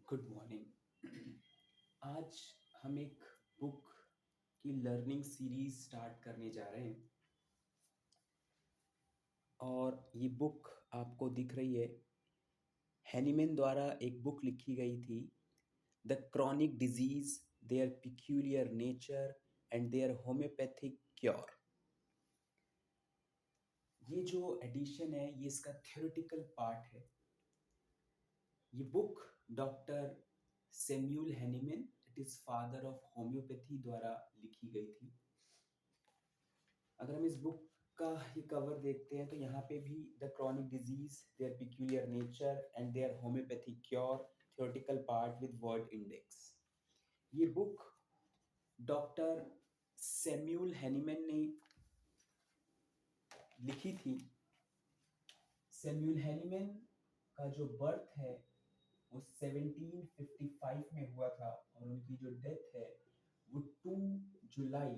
Good morning. आज हम एक बुक की लर्निंग सीरीज स्टार्ट करने जा रहे हैं और ये बुक आपको दिख रही है। हैनीमैन द्वारा एक बुक लिखी गई थी, the chronic disease, their peculiar nature and their homoeopathic cure. ये जो एडिशन है ये इसका थ्योरेटिकल पार्ट है। ये book doctor Samuel Hahnemann, it is father of homeopathy, द्वारा लिखी गई थी। अगर हम इस बुक का ये कवर देखते हैं तो यहाँ पे भी the chronic disease, their peculiar nature and their homoeopathic cure, theoretical part with word index. ये बुक डॉक्टर सैमुअल हैनीमैन ने लिखी थी। सैमुअल हैनीमैन का जो बर्थ है वो 1755 में हुआ था और उनकी जो डेथ है वो 2 जुलाई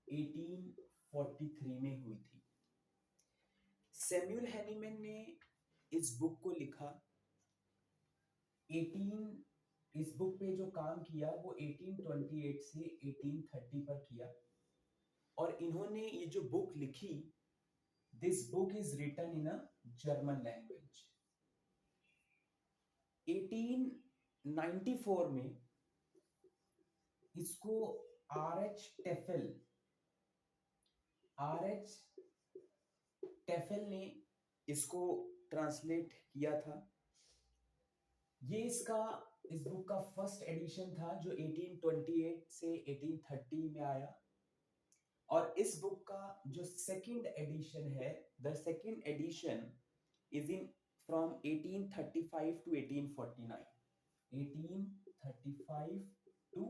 1843 में हुई थी। सैमुअल हैनीमैन ने इस बुक को लिखा 18 इस बुक पे जो काम किया वो 1828 से 1830 पर किया। और इन्होंने ये जो बुक लिखी, this book is written in a German language. 1894 में इसको आर एच टेफल ने इसको ट्रांसलेट किया था। ये इस बुक का फर्स्ट एडिशन था जो 1828 से 1830 में आया। और इस बुक का जो सेकंड एडिशन है, the second edition is in from 1835 to 1849। 1835 to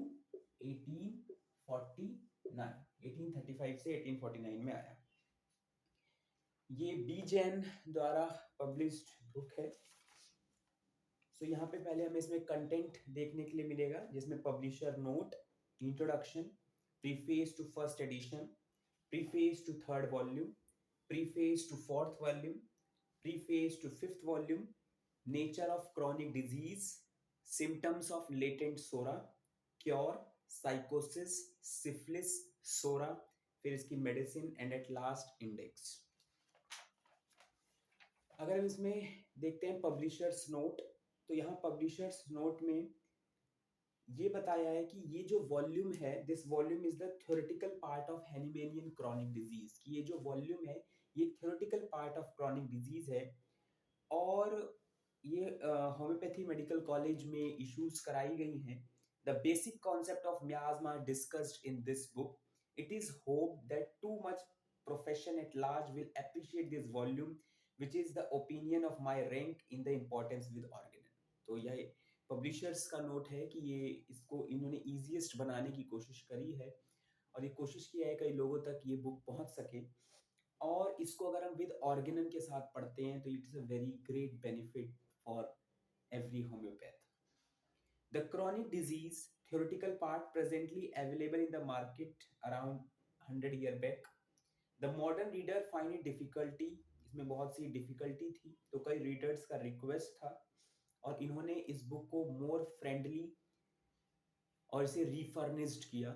1849, 1835 से 1849 में आया। ये बी जैन द्वारा पब्लिश्ड बुक है। सो यहाँ पे पहले हमें इसमें कंटेंट देखने के लिए मिलेगा, जिसमें publisher note, introduction, preface to first edition, preface to third volume, preface to fourth volume, preface to fifth volume, nature of chronic disease, symptoms of latent psora, cure, साइकोसिस, सिफिलिस, सोरा, फिर इसकी medicine and at last index. अगर हम इसमें देखते हैं publishers note, तो यहाँ पब्लिशर्स नोट में ये बताया है कि ये जो वॉल्यूम है, this volume is the theoretical part of Hahnemannian chronic disease. कि ये जो वॉल्यूम है ये theoretical part of chronic disease है और ये होम्योपैथी मेडिकल कॉलेज में इश्यूज कराई गई हैं। The basic concept of miasma are discussed in this book. It is hope that too much profession at large will appreciate this volume, which is the opinion of my rank in the importance with organon. तो यह publishers का note है कि ये इसको इन्होंने easiest बनाने की कोशिश करी है और ये कोशिश किया है कई लोगों तक ये बुक पहुंच सके। और इसको अगर हम विद ऑर्गेनन के साथ पढ़ते हैं तो it is a very great benefit for every homeopath. The chronic disease theoretical part presently available in the market around 100 year back. The modern reader find it difficulty, इसमें बहुत सी डिफिकल्टी थी तो कई रीडर्स का रिक्वेस्ट था और इन्होंने इस बुक को मोर फ्रेंडली और इसे रीफर्निश्ड किया।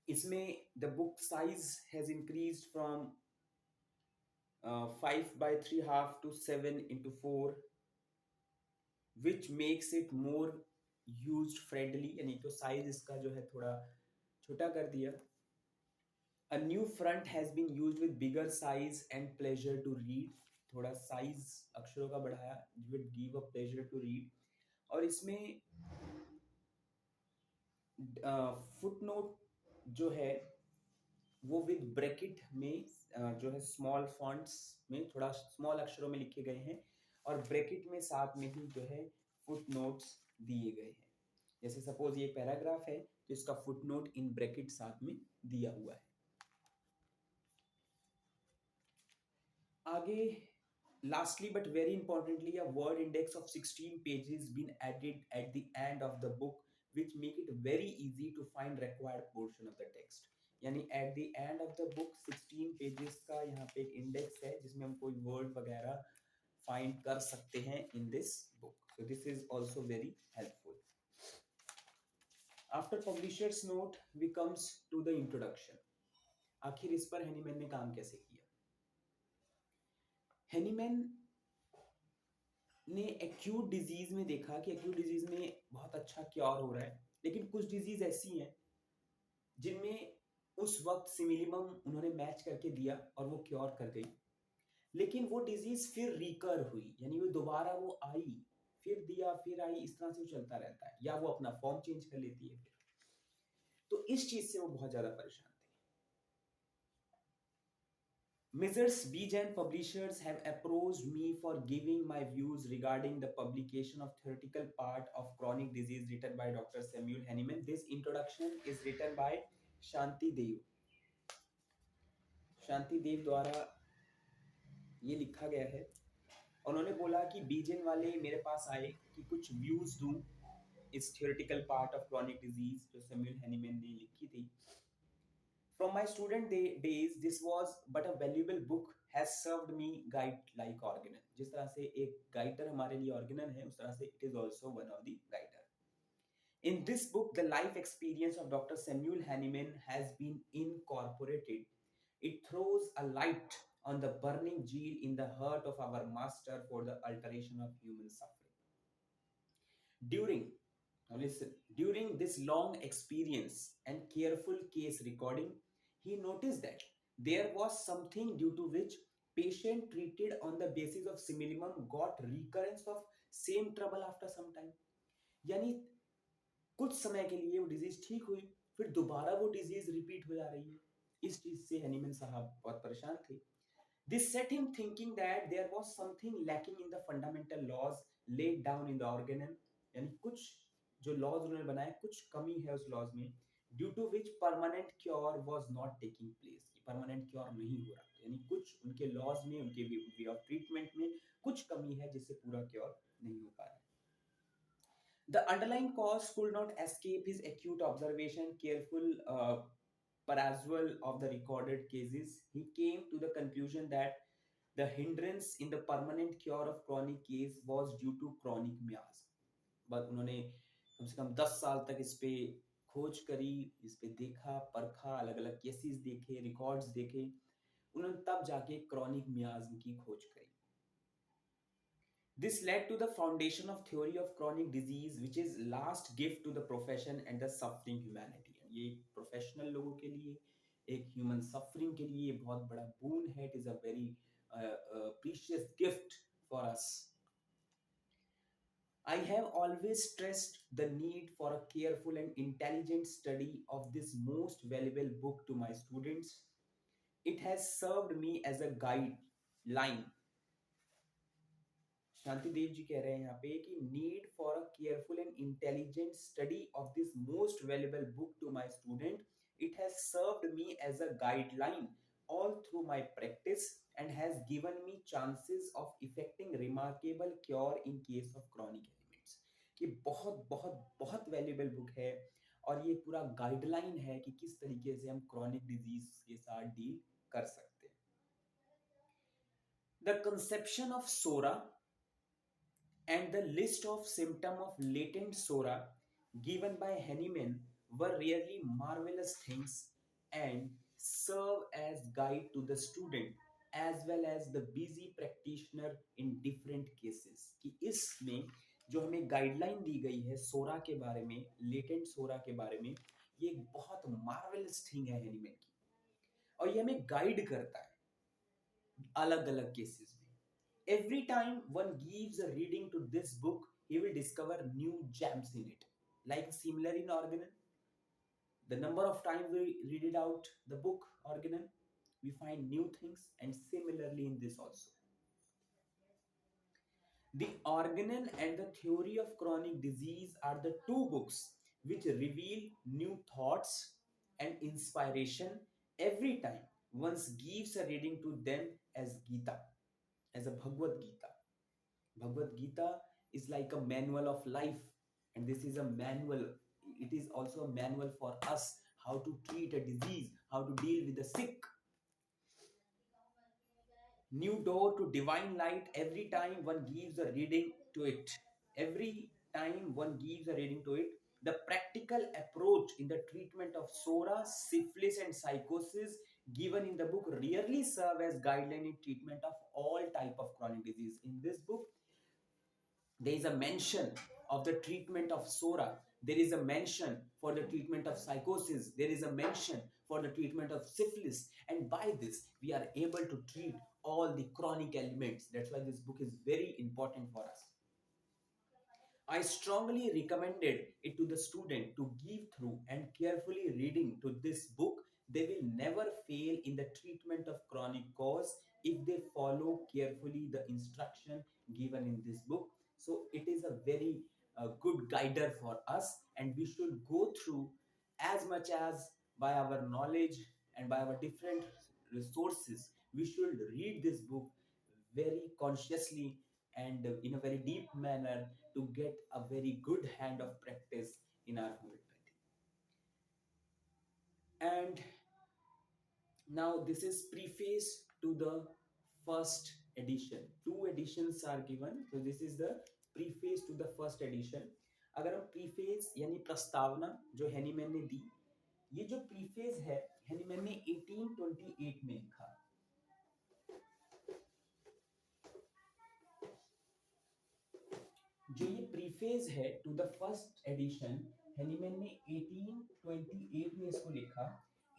इसमें the book size has increased from 5/3 to 7/4, which makes it more used friendly, यानी तो साइज इसका जो है थोड़ा छोटा कर दिया। A new front has been used with bigger size and pleasure to read. थोड़ा साइज अक्षरों का बढ़ाया, would give a pleasure to read. और इसमें फुटनोट जो है वो विद ब्रैकेट में जो है स्मॉल फॉन्ट्स में थोड़ा स्मॉल अक्षरों में लिखे गए हैं और ब्रैकेट में साथ में ही जो है फुटनोट्स दिए गए हैं। जैसे सपोज ये पैराग्राफ है तो इसका फुटनोट इन ब्रैकेट साथ में दिया हुआ है। आगे lastly but very importantly, a word index of 16 pages been added at the end of the book, which make it very easy to find required portion of the text. यानी at the end of the book 16 pages का यहाँ पे एक index है जिसमें हम कोई word वगैरह फाइंड कर सकते हैं in this book. So this is also very helpful. After publisher's note, we comes to the introduction. आखिर इस पर हेनीमैन ने काम कैसे किया? हेनीमैन ने एक्यूट डिजीज में देखा कि एक्यूट डिजीज में बहुत अच्छा क्योर हो रहा है, लेकिन कुछ डिजीज ऐसी हैं जिनमें उस वक्त सिमिलिमम उन्होंने मैच करके दिया और वो क्योर कर गई, लेकिन वो डिजीज फिर रिकर हुई, यानी वो दोबारा वो आई, फिर दिया फिर आई, इस तरह से वो चलता रहता है, या वो अपना फॉर्म चेंज कर लेती है फिर। तो इस चीज से वो बहुत ज्यादा परेशान थे। Messrs. Bejan publishers have approached me for giving my views regarding the publication of theoretical part of chronic disease written by Dr. Samuel Hahnemann. This introduction is written by Shanti Dev. शांति देव द्वारा ये लिखा गया है। उन्होंने बोला कि बीजेन वाले मेरे पास आए कि कुछ व्यूज दूं इस theoretical part of chronic disease जो सैमुअल हैनीमैन ने लिखी थी। From my student days, this was but a valuable book has served me guide like organon. जिस तरह से एक गाइडर हमारे लिए organon है, उस तरह से it is also one of the guider. In this book, the life experience of Dr. Samuel Hahnemann has been incorporated. It throws a light on the burning zeal in the heart of our master for the alteration of human suffering. During, now listen, during this long experience and careful case recording, he noticed that there was something due to which patient treated on the basis of similimum got recurrence of same trouble after some time. यानी कुछ समय के लिए वो disease ठीक हुई, फिर दोबारा वो डिजीज रिपीट हो जा रही है। इस चीज से हैनीमैन साहब बहुत परेशान थे। This set him thinking that there was something lacking in the fundamental laws laid down in the organon, यानी कुछ जो लॉज उन्होंने बनाए कुछ कमी है उस लॉज में, due to which permanent cure was not taking place, permanent cure नहीं हो रहा, यानी कुछ उनके लॉज में, उनके वे ऑफ ट्रीटमेंट में कुछ कमी है जिससे पूरा क्योर नहीं हो पा रहा है। The underlying cause could not escape his acute observation, careful perusal of the recorded cases. He came to the conclusion that the hindrance in the permanent cure of chronic case was due to chronic miasm. But उन्होंने कम से कम 10 साल तक इस पे खोज करी, इस पे देखा परखा, अलग अलग केसेस देखे, रिकॉर्ड्स देखे, उन्होंने तब जाके क्रॉनिक मियाज्म की खोज करी। This led to the foundation of theory of chronic disease, which is last gift to the profession and the suffering humanity. ये प्रोफेशनल लोगों के लिए, एक ह्यूमन सफरिंग के लिए बहुत बड़ा बून है। It is a very precious gift for us. I have always stressed the need for a careful and intelligent study of this most valuable book to my students. It has served me as a guideline. Shanti Dev ji कह रहे हैं यहाँ पे कि need for a careful and intelligent study of this most valuable book to my student. It has served me as a guideline all through my practice and has given me chances of effecting remarkable cure in case of chronic ailments. कि बहुत बहुत बहुत valuable book है और ये पूरा guideline है कि किस तरीके से हम क्रॉनिक डिजीज के साथ डील कर सकते हैं. The conception of SORA and the list of symptoms of latent SORA given by Hahnemann were really marvelous things and serve as guide to the student as well as the busy practitioner in different cases. कि इसमें जो हमें guideline दी गई है सोरा के बारे में, latent सोरा के बारे में, ये एक बहुत मार्वेलस थिंग है हैनीमैन की और ये हमें गाइड करता है अलग अलग केसेस में. Every time one gives a reading to this book, he will discover new gems in it. Like similar in Organon, the number of times we read it out, the book Organon, we find new things, and similarly in this also. The Organon and the Theory of Chronic Disease are the two books which reveal new thoughts and inspiration every time one gives a reading to them as Gita, as a Bhagavad Gita. Bhagavad Gita is like a manual of life, and this is a manual. It is also a manual for us how to treat a disease, how to deal with the sick. New door to divine light every time one gives a reading to it. Every time one gives a reading to it, the practical approach in the treatment of SORA, syphilis, and psychosis given in the book rarely serve as guideline in treatment of all type of chronic disease. In this book, there is a mention of the treatment of SORA. There is a mention for the treatment of psychosis. There is a mention for the treatment of syphilis. And by this, we are able to treat all the chronic elements. That's why this book is very important for us. I strongly recommended it to the student to give through and carefully reading to this book. They will never fail in the treatment of chronic cause if they follow carefully the instruction given in this book. So it is a very good guider for us, and we should go through as much as by our knowledge and by our different resources. We should read this book very consciously and in a very deep manner to get a very good hand of practice in our homeopathy. And now this is preface to the first edition. Two editions are given. So this is the preface to the first edition. अगर हम preface यानी प्रस्तावना जो Hahnemann ने दी, ये जो preface है Hahnemann ने 1828 में लिखा. जो ये प्रीफेस है to the first edition Hahnemann ने 1828 में इसको लिखा.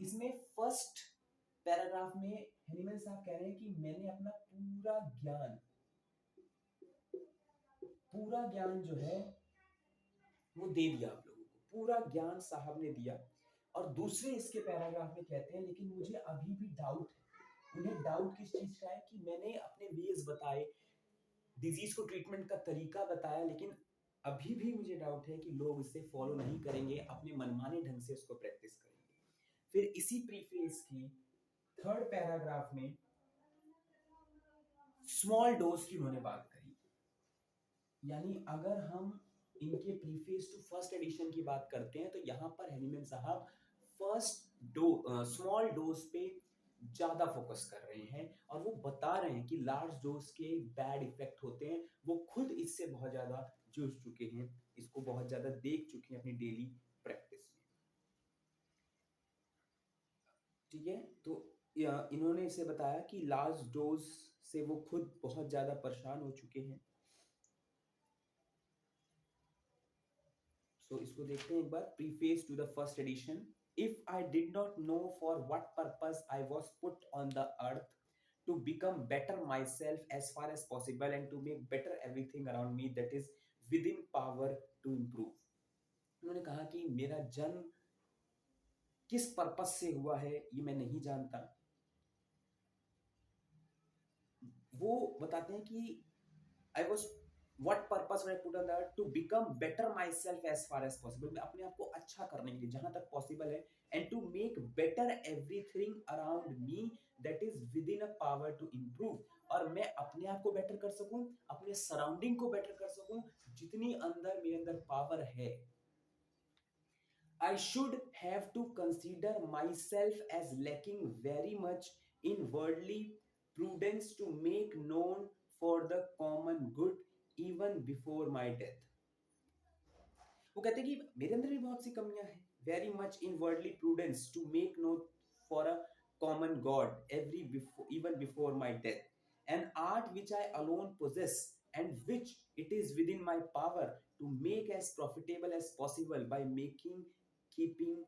इसमें फर्स्ट पैराग्राफ में हैनीमैन साहब कह रहे हैं कि मैंने अपना पूरा ज्ञान जो है वो दे दिया आप लोगों को. पूरा ज्ञान साहब ने दिया. और दूसरे इसके पैराग्राफ में कहते हैं लेकिन मुझे अभी भी डाउट है. उन्हें डाउट किस चीज का है कि मैंने अपने वेज बताए, डिजीज को ट्रीटमेंट का तरीका बताया, लेकिन अभी भी मुझे डाउट है कि लोग इसे फॉलो नहीं करेंगे, अपने मनमाने ढंग से उसको प्रैक्टिस करेंगे. फिर इसी प्रीफेस की थर्ड पैराग्राफ में स्मॉल डोज की उन्होंने बात करी. यानी अगर हम इनके प्रीफेस टू फर्स्ट एडिशन की बात करते हैं तो यहाँ पर हैनीमैन साहब स्मॉल डोज पे ज्यादा फोकस कर रहे हैं और वो बता रहे हैं कि लार्ज डोज के बैड इफेक्ट होते हैं. वो खुद इससे बहुत ज्यादा जूझ चुके हैं, इसको बहुत ज्यादा देख चुके हैं अपनी डेली प्रैक्टिस में. ठीक है, तो इन्होंने इसे बताया कि लार्ज डोज से वो खुद बहुत ज्यादा परेशान हो चुके हैं. So इसको देखते हैं एक बार. Preface to the first edition. If I did not know for what purpose I was put on the earth, to become better myself as far as possible and to make better everything around me that is within power to improve. उन्होंने कहा कि मेरा जन्म किस purpose से हुआ है ये मैं नहीं जानता. वो बताते हैं कि I was what purpose when I put on the earth to become better myself as far as possible. मैं अपने आप को अच्छा करने के लिए जहां तक पॉसिबल है, and to make better everything around me that is within a power to improve. और मैं अपने आप को बेटर कर सकूं, अपने सराउंडिंग को बेटर कर सकूं, जितनी अंदर मेरे अंदर पावर है. I should have to consider myself as lacking very much in worldly prudence to make known for the common good even before my death. वो कहते हैं कि मेरे अंदर भी बहुत सी कमियां हैं. Very much in worldly prudence to make known for a common God even before my death. An art which I alone possess and which it is within my power to make as profitable as possible by keeping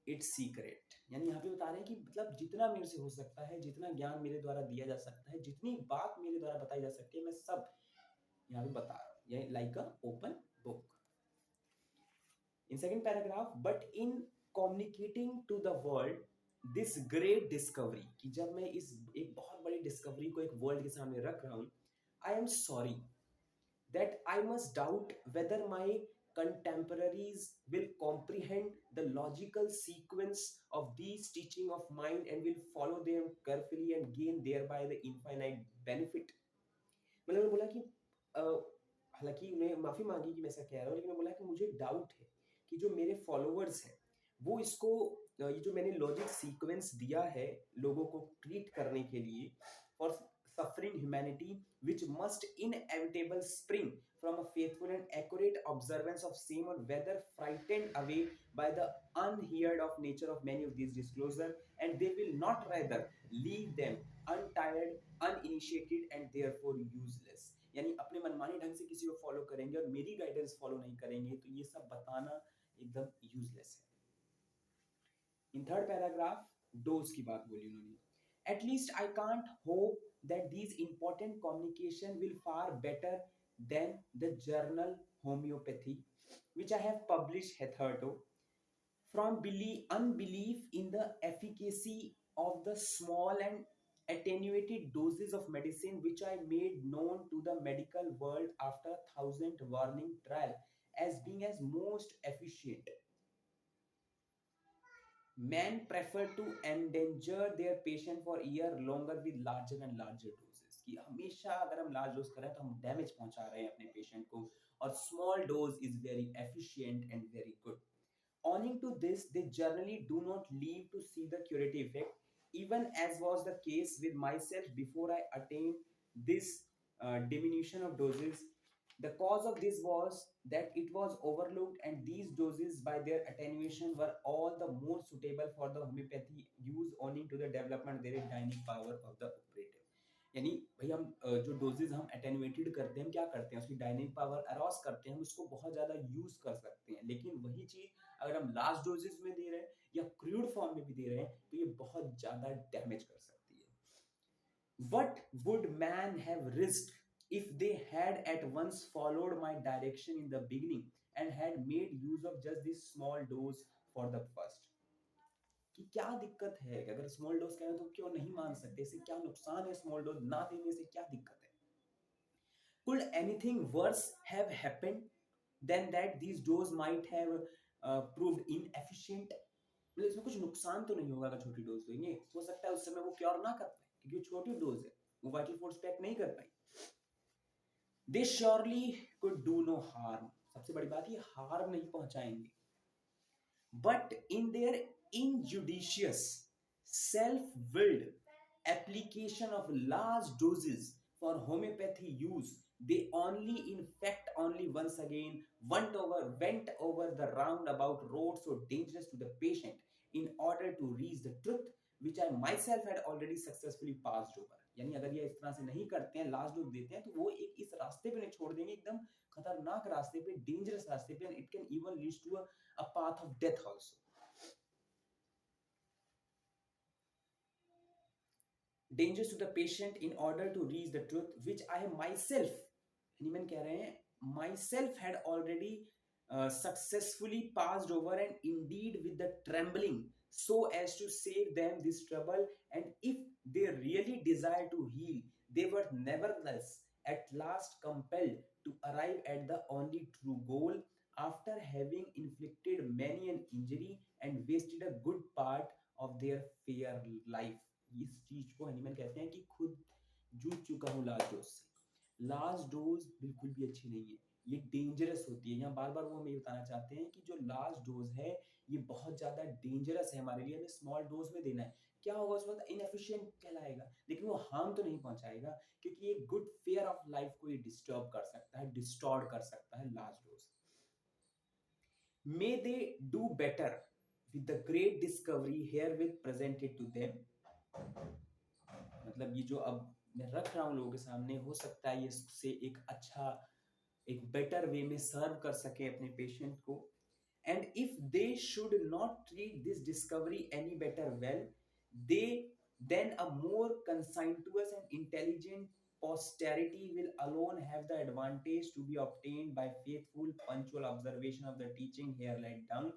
it secret. यानी यहाँ पे बता रहे हैं कि मतलब जितना मेरे से हो सकता है, जितना ज्ञान मेरे द्वारा दिया जा सकता है, जितनी बात मेरे द्वारा बताई जा सकती है, मैं सब यहाँ पे बता रहा हूँ. ये like a open book. In second paragraph, but in communicating to the world this great discovery, कि जब मैं इस एक बहुत बड़ी डिस्कवरी को एक वर्ल्ड के सामने रख रहा हूँ, I am sorry that I must doubt whether my contemporaries will comprehend the logical sequence of these teaching of mine and will follow them carefully and gain thereby the infinite benefit. मतलब उन्होंने बोला कि हालांकि उन्हें माफी मांगी कि मैं ऐसा कह रहा हूँ, लेकिन उन्होंने बोला कि मुझे डाउट है कि जो मेरे फॉलोअर्स हैं वो इसको ये जो मैंने लॉजिक सीक्वेंस दिया है लोगों को ट्रीट करने के लिए for suffering humanity which must inevitable spring from a faithful and accurate observance of same, or whether frightened away by the unheard of nature of many of these disclosure, and they will not rather leave them untired, uninitiated and therefore useless. यानी अपने मनमाने ढंग से किसी को follow करेंगे और मेरी गाइडेंस फॉलो नहीं करेंगे तो ये सब बताना एकदम यूजलेस है. इन थर्ड पैराग्राफ डोज की बात बोली उन्होंने. At least I can't hope that these important communication will far better than the journal Homeopathy, which I have published hitherto, from unbelief in the efficacy of the small and attenuated doses of medicine which I made known to the medical world after 1,000 warning trial as being as most efficient. Men prefer to endanger their patient for year longer with larger and larger doses. कि हमेशा अगर हम large dose करें तो हम damage पहुंचा रहे हैं अपने पेशेंट को, और small dose is very efficient and very good. Owing to this, they generally do not live to see the curative effect, even as was the case with myself before I attained this diminution of doses. The cause of this was that it was overlooked, and these doses, by their attenuation, were all the more suitable for the homeopathy use owing to the development of their dynamic power of the operative. यानी भाई हम जो doses हम attenuated करते हैं, हम क्या करते हैं, उसकी डायनेमिक पावर अरॉस करते हैं, हम उसको बहुत ज्यादा यूज कर सकते हैं. लेकिन वही चीज अगर हम लार्ज डोजेज में दे रहे हैं या क्रूड फॉर्म में भी दे रहे हैं तो ये बहुत ज्यादा डैमेज कर सकती है. What would man have risked if they had at once followed my direction in the beginning and had made use of just this small dose for the first? कि क्या दिक्कत है कि अगर स्मॉल डोज कहें तो क्यों नहीं मान सकते, इससे क्या नुकसान है, स्मॉल डोज ना देने से क्या दिक्कत है? Could anything worse have happened than that these dose might have proved inefficient? मतलब इसमें कुछ नुकसान तो नहीं होगा अगर छोटी डोज देंगे. हो सकता है उस समय वो क्योर ना कर पाए क्योंकि छोटी डोज है, वो वाइटल फोर्स पैक नहीं कर पाई. They surely could do no harm. सबसे बड़ी बात ये हार्म नहीं पहुंचाएंगे. But in their injudicious, self-willed application of large doses for homeopathy use, they only only once again went over the roundabout road so dangerous to the patient in order to reach the truth which I myself had already successfully passed over. यानी अगर ये इस तरह से नहीं करते हैं, last dose देते हैं, तो वो एक इस रास्ते पे नहीं छोड़ देंगे, एकदम खतरनाक रास्ते पे, डेंजरस रास्ते पे, it can even lead to a path of death also. Dangerous to the patient in order to reach the truth which I myself, Haniman कह रहे हैं, myself had already successfully passed over, and indeed with the trembling, so as to save them this trouble, and if they really desire to heal, they were nevertheless at last compelled to arrive at the only true goal after having inflicted many an injury and wasted a good part of their fair life. इस चीज को Hahnemann कहते हैं कि खुद जूझ चुका हूँ लास्ट डोज से. लास्ट डोज बिल्कुल भी अच्छी नहीं है, ये डेंजरस होती है. यहाँ बार बार वो हमें बताना चाहते हैं कि जो लास्ट डोज है ये बहुत ज्यादा डेंजरस है हमारे लिए, हमें स्मॉल डोज में देना है. क्या होगा उस वक्त, इनएफिशिएंट कहलाएगा, लेकिन वो हार्म तो नहीं पहुंचाएगा क्योंकि ये गुड फेयर ऑफ लाइफ को ये डिस्टर्ब कर सकता है, डिस्टॉर्ट कर सकता है last dose. May they do better with the great discovery herewith presented to them. मतलब ये जो अब मैं रख रहा हूँ लोगों के सामने, हो सकता है ये इससे एक अच्छा, एक बेटर वे में सर्व कर सके अपने पेशेंट को. And if they should not treat this discovery any better well, they then a more conscientious and intelligent posterity will alone have the advantage to be obtained by faithful punctual observation of the teaching here laid down,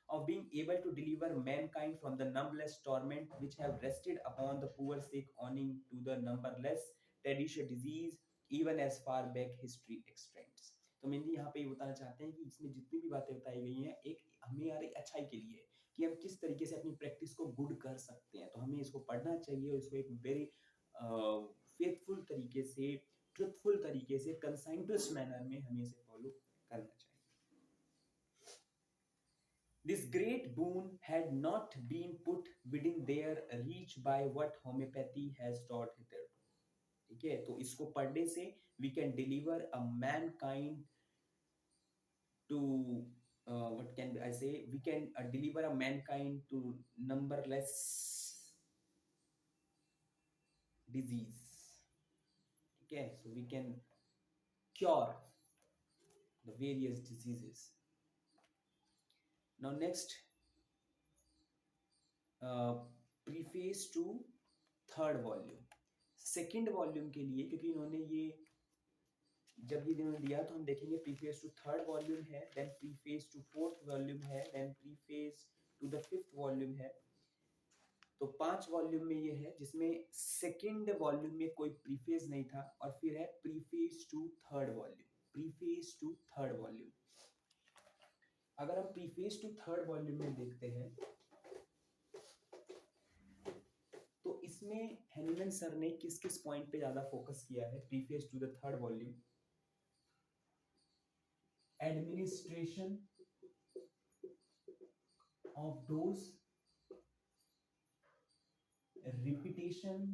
of being able to deliver mankind from the numberless torment which have rested upon the poor sick owing to the numberless tedious disease even as far back history extends. तो mainly यहाँ पे ये बताना चाहते हैं कि इसमें जितनी भी बातें बताई गई हैं एक हमारी अच्छाई के लिए है कि हम किस तरीके से अपनी प्रैक्टिस को गुड कर सकते हैं. तो हमें इसको पढ़ना चाहिए और इसको एक वेरी फेथफुल तरीके से, ट्रुथफुल तरीके से, कंसाइंटस मैनर में हमें इसे फॉलो करना चाहिए. This great boon had not been put within their reach by what homeopathy has taught hitherto. ठीक है, तो इसको पढ़ने से we can deliver a mankind to what can I say? We can deliver a mankind to numberless disease. Okay, so we can cure the various diseases. Now, next, preface to third volume. Second volume के लिए, क्योंकि इन्होंने ये जब ये इन्होंने दिया तो हम देखेंगे प्रीफेस टू थर्ड वॉल्यूम है, then preface to fourth volume है, then preface to the fifth volume है. तो 5 वॉल्यूम में ये है, जिसमें सेकंड वॉल्यूम में कोई प्रीफेस नहीं था, और फिर है preface to third volume. Preface to third volume. अगर हम प्रीफेस टू थर्ड वॉल्यूम में देखते हैं तो इसमें हेनिमैन सर ने किस किस पॉइंट पे ज्यादा फोकस किया है. Preface to the third volume, administration of dose, repetition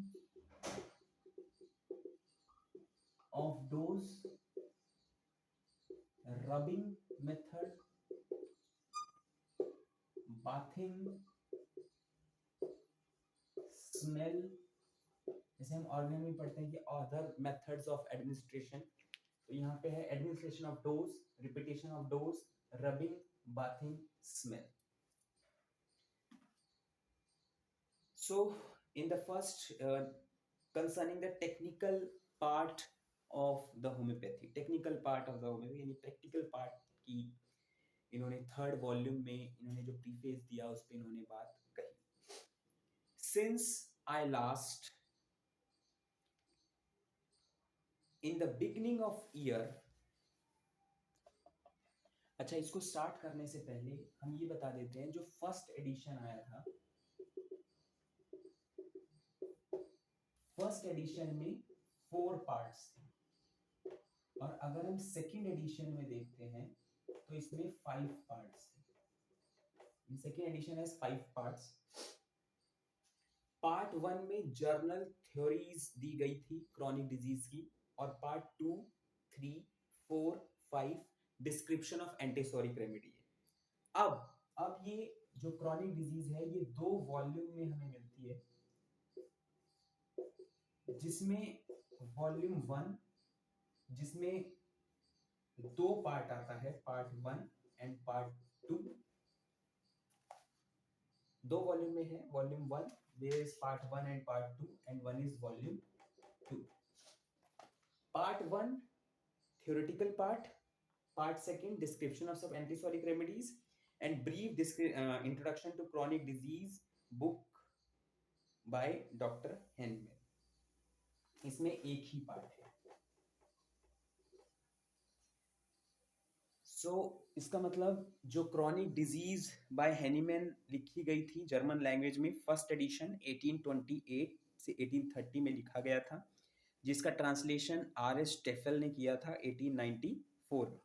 of dose, rubbing method, bathing, smell. जैसे हम ऑर्गन में पढ़ते हैं कि अदर मेथड्स ऑफ एडमिनिस्ट्रेशन, तो यहाँ पे है administration of dose, repetition of dose, rubbing, bathing, smell. So in the first concerning the technical part of the homeopathy, technical part of the homeopathy यानी practical part की इन्होंने third volume में इन्होंने जो प्रीफेस दिया उस पे इन्होंने बात कही. Since I last in the beginning of year. अच्छा, इसको स्टार्ट करने से पहले हम ये बता देते हैं, जो फर्स्ट एडिशन आया था, फर्स्ट एडिशन में 4 पार्ट्स थे, और अगर हम सेकंड एडिशन में देखते हैं तो इसमें 5 पार्ट्स थे. Second edition has 5 parts. Part 1 में जर्नल थ्योरीज दी गई थी क्रॉनिक डिजीज की, और part 2, 3, 4, 5 description of antipsoric remedy है. अब ये जो क्रॉनिक डिजीज है ये 2 वॉल्यूम में हमें मिलती है, जिसमें वॉल्यूम 1 जिसमें 2 पार्ट आता है, पार्ट 1 एंड पार्ट 2. 2 वॉल्यूम में है. Volume 1 there is part 1 and part 2, and one is volume 2. Part 1 theoretical part, part 2 description of some antisoric remedies, and brief introduction to chronic disease book by Dr. Henneman. इसमें एक ही part है. सो इसका मतलब जो chronic disease bye Hahnemann लिखी गई थी German language में, फर्स्ट एडिशन 1828 से 1830 में लिखा गया था, जिसका ट्रांसलेशन R.S. टेफल ने किया था 1894 में.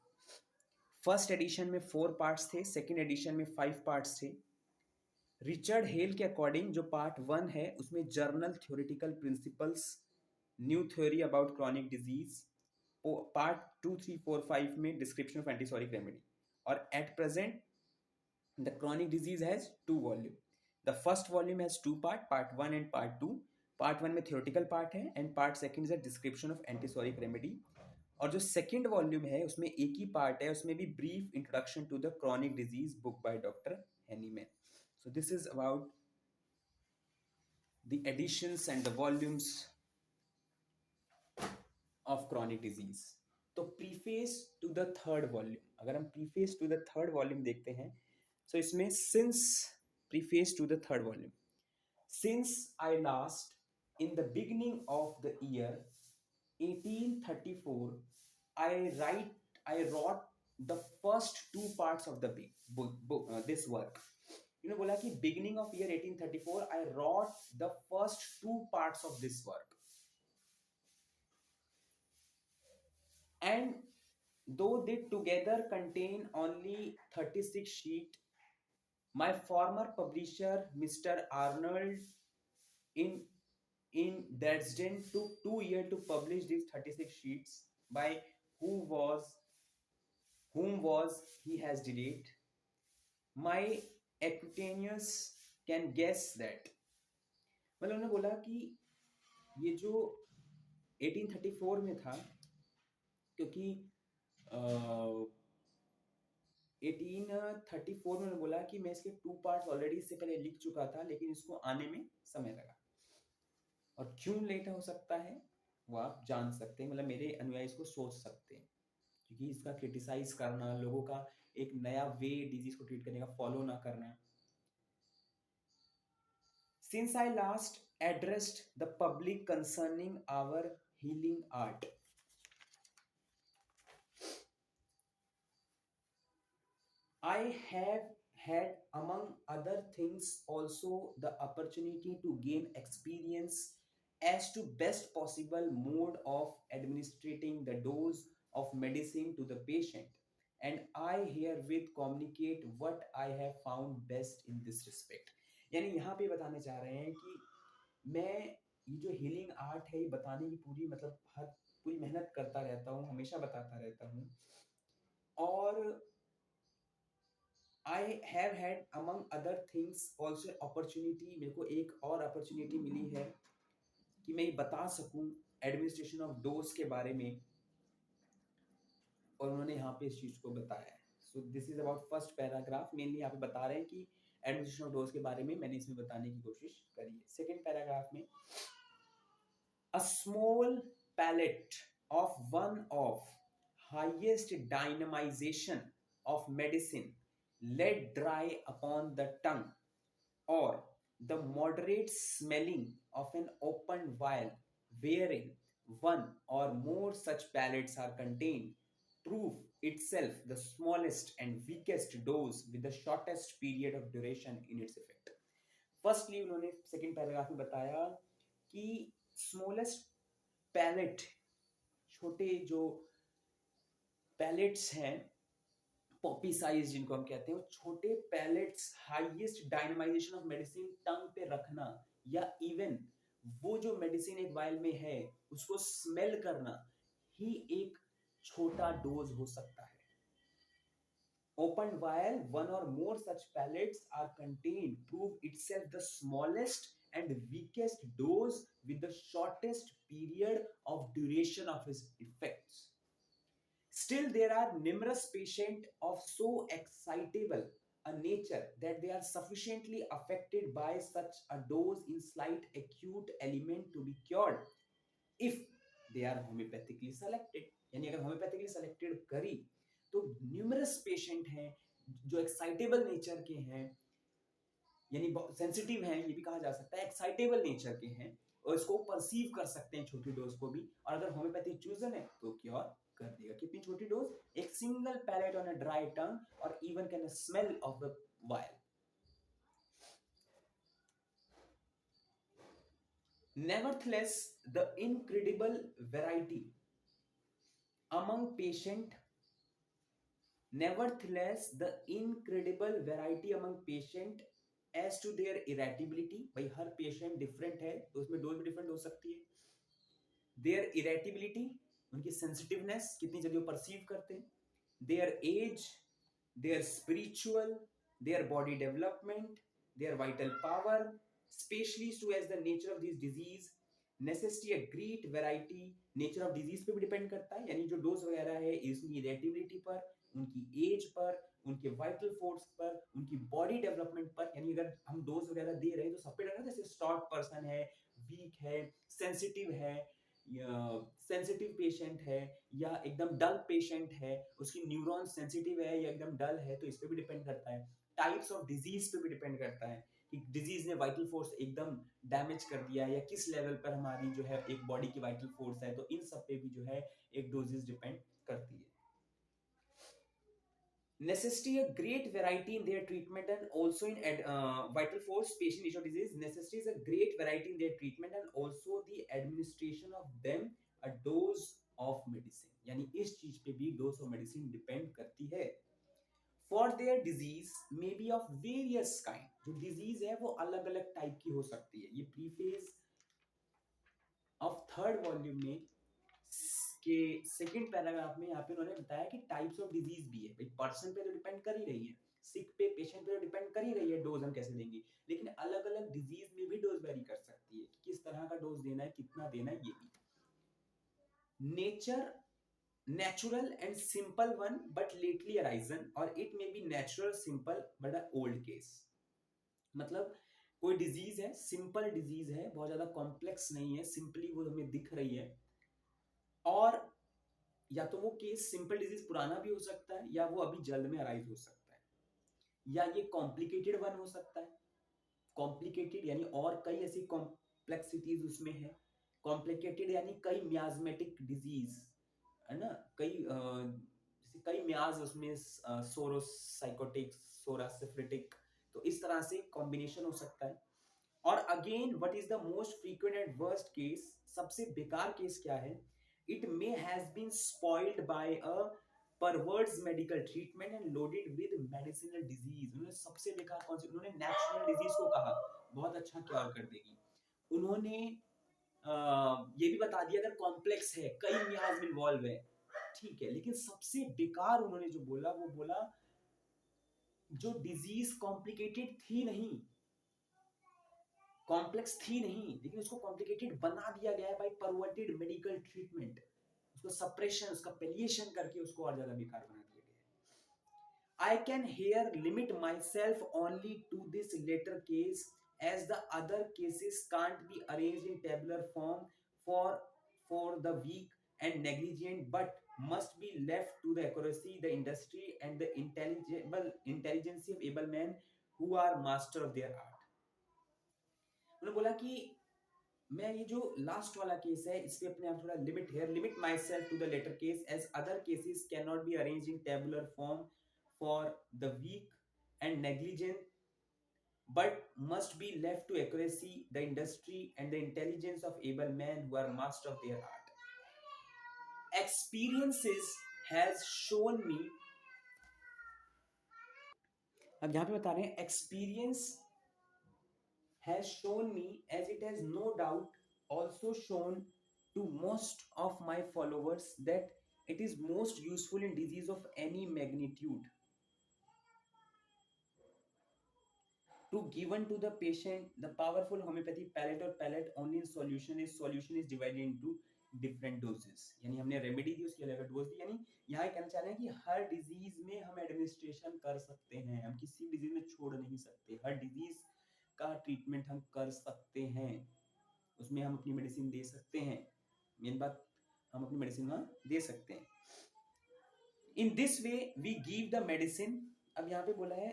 फर्स्ट एडिशन में 4 पार्ट्स थे, सेकेंड एडिशन में 5 पार्ट्स थे. रिचर्ड हेल के अकॉर्डिंग जो पार्ट 1 है उसमें journal theoretical principles, new theory about chronic disease, part 2, 3, 4, 5 में डिस्क्रिप्शन ऑफ एंटीसोरिक रेमेडी. और at present the chronic disease has 2 volume. The first volume has 2 part, part 1 and part 2. Part 1 में theoretical part है, and part 2 is a description of antipsoric remedy. और जो second volume है उसमें एक ही part है, उसमें भी brief introduction to the chronic disease book by doctor Hahnemann. So this is about the editions and the volumes of chronic disease. तो preface to the third volume, अगर हम preface to the third volume देखते हैं तो इसमें since preface to the third volume, since I last in the beginning of the year 1834 I wrote the first 2 parts of the book, this work. इन्होंने बोला कि beginning of year 1834 I wrote the first 2 parts of this work, and though they together contain only 36 sheet, my former publisher Mr. Arnold in Dresden took 2 years to publish these 36 sheets, by who was whom was he has delayed. My Aquitanius can guess that. मतलब उन्होंने बोला कि ये जो 1834 में था, क्योंकि 1834 में उन्होंने बोला कि मैं इसके 2 पार्ट्स ऑलरेडी इससे पहले लिख चुका था, लेकिन इसको आने में समय लगा। और क्यों लेट हो सकता है वो आप जान सकते हैं, मतलब मेरे अनुयायी इसको सोच सकते हैं, क्योंकि इसका क्रिटिसाइज करना, लोगों का एक नया वे डिजीज को ट्रीट करने का फॉलो ना करना। Since I last addressed the public concerning our healing art, I have had, among other things, also the opportunity to gain experience as to best possible mode of administrating the dose of medicine to the patient, and I herewith communicate what I have found best in this respect. यानी यहाँ पे बताने चाह रहे हैं कि मैं ये जो हीलिंग आर्ट है ये बताने की पूरी मतलब हर पूरी मेहनत करता रहता हूँ, हमेशा बताता रहता हूँ। और I have had among other things also opportunity, मेरे को एक और अपॉर्चुनिटी मिली है कि मैं ये बता सकूं एडमिनिस्ट्रेशन ऑफ डोज के बारे में, और उन्होंने यहाँ पे इस चीज को बताया है। So this is about first paragraph, mainly यहाँ पे बता रहे हैं कि एडमिनिस्ट्रेशन ऑफ डोज के बारे में मैंने इसमें बताने की कोशिश करी है। सेकेंड पैराग्राफ में, a small pallet of one of highest dynamization of medicine let dry upon the tongue, or the moderate smelling of an open vial wherein one or more such pellets are contained prove itself the smallest and weakest dose with the shortest period of duration in its effect. Firstly उन्होंने second paragraph में बताया कि smallest palette, छोटे जो pallets हैं, Poppy size जिनको हम कहते हैं, वो छोटे pallets highest dynamisation of medicine टंग पे रखना, या इवन वो जो मेडिसिन एक वायल में है उसको स्मेल करना ही एक छोटा डोज हो सकता है। Open vial, one or more such pellets are contained, prove itself the smallest and weakest dose with the shortest period of duration of its effects. Still, there are numerous patients of so excitable a nature that they are sufficiently affected by such a dose in slight acute element to be cured if they are homeopathically selected. यानी अगर homeopathically selected करी तो numerous patient हैं जो excitable nature के हैं, यानी sensitive हैं, ये भी कहा जा सकता है, एक्साइटेबल नेचर के हैं और इसको परसीव कर सकते हैं छोटी डोज को भी, और अगर होम्योपैथिक चूजन है तो क्योर कर देगा। कितनी छोटी डोज? एक single pellet on a dry tongue और even can smell of the vial. Nevertheless, the incredible variety among patient Nevertheless, the incredible variety among patient as to their irritability, भाई हर patient different है तो उसमें dose भी different हो सकती है। Their irritability, उनकी सेंसिटिवनेस, कितनी जल्दी वो परसीव करते हैं, their age, their spiritual, their body development, their vital power, especially so as the nature of this disease necessity a great variety, nature of disease पे भी डिपेंड करता है, यानी जो डोज वगैरह है इसकी इरेटिबिलिटी पर, उनकी एज पर, उनके वाइटल फोर्स पर, उनकी बॉडी डेवलपमेंट पर, यानी अगर हम डोज वगैरह दे रहे हैं तो सब पे डरना, जैसे स्टॉक पर्सन है, वीक है, सेंसिटिव है, सेंसिटिव पेशेंट है या एकदम डल पेशेंट है, उसकी न्यूरॉन सेंसिटिव है या एकदम डल है, तो इस पे भी डिपेंड करता है। टाइप्स ऑफ डिजीज पे भी डिपेंड करता है कि डिजीज ने वाइटल फोर्स एकदम डैमेज कर दिया या किस लेवल पर हमारी जो है एक बॉडी की वाइटल फोर्स है, तो इन सब पे भी जो है एक डोजेस डिपेंड करती है। Necessity a great variety in their treatment and also in vital force patient issue disease necessitates a great variety in their treatment and also the administration of them a dose of medicine, यानी इस चीज पे भी dose of medicine depend करती है। For their disease may be of various kind, जो disease है वो अलग अलग टाइप की हो सकती है। ये प्रीफेस ऑफ थर्ड वॉल्यूम में इसके सेकंड पैराग्राफ में यहाँ पे उन्होंने बताया कि टाइप्स ऑफ डिजीज भी है, भाई पर्सन पे तो डिपेंड कर ही रही है, सिक पे पेशेंट पे तो डिपेंड कर ही रही है डोज हम कैसे देंगे, लेकिन अलग अलग डिजीज में भी डोज वेरी कर सकती है, किस तरह का डोज देना है, कितना देना है, ये भी nature natural and simple one but lately arisen or it may be natural simple but an old case। मतलब कोई डिजीज है, सिंपल डिजीज है, बहुत ज्यादा कॉम्प्लेक्स नहीं है, सिंपली वो हमें दिख रही है, और या तो वो केस सिंपल डिजीज पुराना भी हो सकता है या वो अभी जल्द में अराइज हो सकता है, या ये कॉम्प्लिकेटेड वन हो सकता है, कॉम्प्लिकेटेड यानी और कई ऐसी कॉम्प्लेक्सिटीज उसमें है, कॉम्प्लिकेटेड यानी कई मियाज्मेटिक डिजीज है ना, कई म्याज उसमें, सोरोसाइकोटिक, सोरासिफ्रिटिक, तो इस तरह से कॉम्बिनेशन हो सकता है। और again what is the most frequent and worst case, सबसे बेकार केस क्या है, it may has been spoiled by a perverse medical treatment and loaded with medicinal disease. उन्होंने सबसे बेकार कौन सी, उन्होंने नेचुरल डिजीज को कहा बहुत अच्छा क्योर कर देगी, उन्होंने ये भी बता दिया अगर कॉम्प्लेक्स है, कई मियाज इन्वॉल्व है, ठीक है, लेकिन सबसे बेकार उन्होंने जो बोला वो बोला जो डिजीज कॉम्प्लिकेटेड थी नहीं, कॉम्प्लेक्स थी नहीं, लेकिन उसको कॉम्प्लिकेटेड बना दिया गया है बाय परवर्टेड मेडिकल ट्रीटमेंट, उसको सप्रेशन, उसका पेलिएशन करके उसको और ज्यादा बेकार बना दिया गया है। I can here limit myself only to this latter case as the other cases can't be arranged in tabular form for for the weak and negligent but must be left to the accuracy, the industry and the intelligence of able men who are master of their art। उन्होंने बोला कि मैं ये जो last वाला case है इस पे अपने आप थोड़ा limit myself to the latter case as other cases can not be arrange in tabular form for the weak and negligent but must be left to accuracy, the industry and the intelligence of able men who are master of their art। Experiences has shown me, अब यहाँ पे बता रहे हैं experience has shown me as it has no doubt also shown to most of my followers that it is most useful in disease of any magnitude to given to the patient the powerful homeopathy palette or palette only in solution is divided into different doses। यानी हमने remedy दी उसकी अलग dose दी, यानी यहाँ कहना चाह रहे हैं कि हर डिजीज में हम एडमिनिस्ट्रेशन कर सकते हैं, हम किसी डिजीज में छोड़ नहीं सकते, हर डिजीज का ट्रीटमेंट हम कर सकते हैं, उसमें हम अपनी मेडिसिन दे सकते हैं, मेन बात हम अपनी मेडिसिन वहाँ दे सकते हैं। In this way we give the medicine, अब यहाँ पे बोला है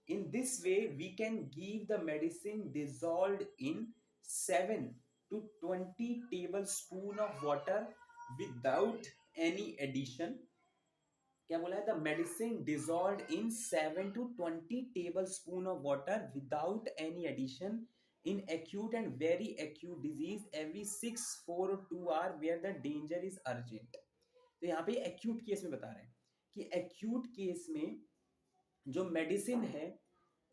in this way we can give the medicine dissolved in 7 to 20 tablespoon of water without any addition। क्या बोला है, the medicine dissolved in 7 to 20 tablespoon of water without any addition in acute and very acute disease every 6 4 or 2 hour where the danger is urgent। तो यहाँ पे acute case में बता रहे हैं कि acute केस में जो मेडिसिन है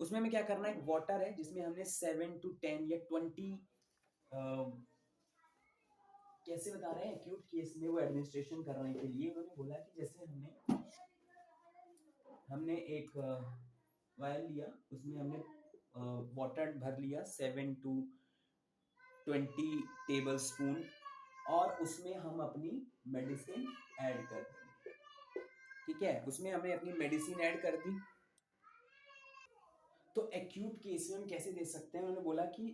उसमें हमें क्या करना है, एक वाटर है जिसमें हमने 7 to 10 या 20 कैसे बता रहे हैं एक्यूट केस में वो एडमिनिस्ट्रेशन करने के लिए उन्होंने बोला कि जैसे हमने एक वायल लिया, उसमें हमने वाटर भर लिया 7 to 20 टेबल स्पून और उसमें हम अपनी मेडिसिन ऐड कर देंगे, ठीक है, उसमें हमने अपनी मेडिसिन ऐड कर दी। तो एक्यूट केस में हम कैसे दे सकते हैं, उन्होंने बोला कि